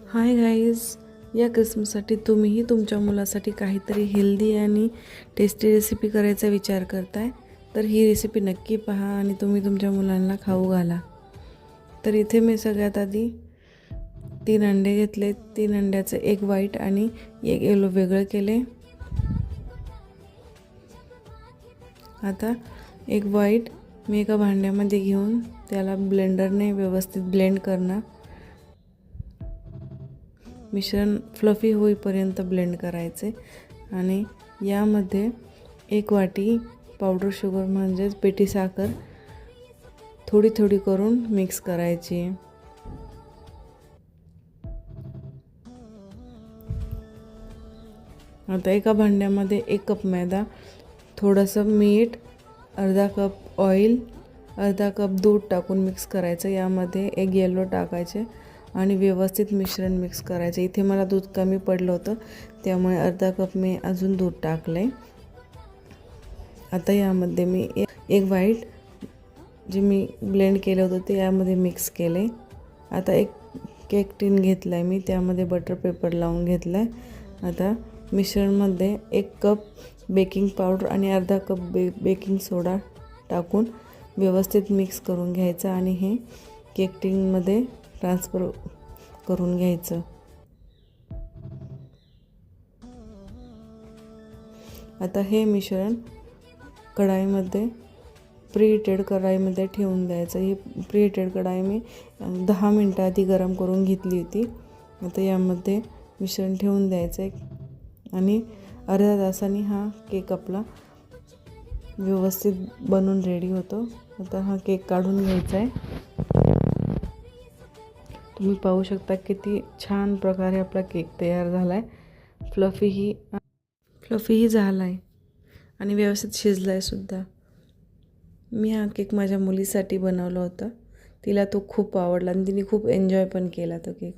Hi guys, या क्रिसमससाठी तुम्हीही तुमच्या मुलासाठी काहीतरी हेल्दी आणि टेस्टी रेसिपी करायचा विचार करताय तर ही रेसिपी नक्की पहा आणि तुम्ही तुमच्या मुलांना खाऊ घाला. तर इथे मी सगळ्यात आधी 3 अंडे घेतले. 3 अंड्याचे एक व्हाईट आणि एक येलो वेगळं केले. आता एक व्हाईट मी एका भांड्यामध्ये घेऊन त्याला ब्लेंडरने व्यवस्थित ब्लेंड करणार. मिश्रण फ्लफी होईपर्यंत ब्लेंड करायचे आणि यामध्ये एक वाटी पावडर शुगर म्हणजेच पिठी साखर थोडी थोडी करून मिक्स करायची. आता एका भांड्यामध्ये 1 कप मैदा, थोडंसं मीठ, अर्धा कप ऑइल, अर्धा कप दूध टाकून मिक्स करायचं. यामध्ये एक येलो टाकायचे आणि व्यवस्थित मिश्रण मिक्स करायचे. इथे मला दूध कमी पडलं होतं त्यामुळे अर्धा कप मी अजून दूध टाकले. आता यामध्ये मी एक व्हाईट जे मी ब्लेंड केलं होतं ते यामध्ये मिक्स केले. आता एक केक टिन घेतला आहे मी, त्यामध्ये बटर पेपर लावून घेतला आहे. आता मिश्रणमध्ये 1 कप बेकिंग पावडर आणि अर्धा कप बेकिंग सोडा टाकून व्यवस्थित मिक्स करून घ्यायचं आणि हे केक टिनमध्ये ट्रान्सफर करून घ्यायचं. आता हे मिश्रण कढाईमध्ये प्रीहीटेड कढाईमध्ये ठेवून द्यायचं. ही प्रीहीटेड कढाई मी 10 मिनटं आधी गरम करून घेतली होती. आता यामध्ये मिश्रण ठेवून द्यायचं आणि अर्ध्या तासाने हा केक आपला व्यवस्थित बनून रेडी होतो. आता हा केक काढून घ्यायचा आहे. तुम्ही पाहू शकता किती छान प्रकारे आपला केक तयार झाला आहे. फ्लफीही झाला आहे आणि व्यवस्थित शिजला आहे सुद्धा. मी हा केक माझ्या मुलीसाठी बनवला होता. तिला तो खूप आवडला आणि तिने खूप एन्जॉय पण केला तो केक.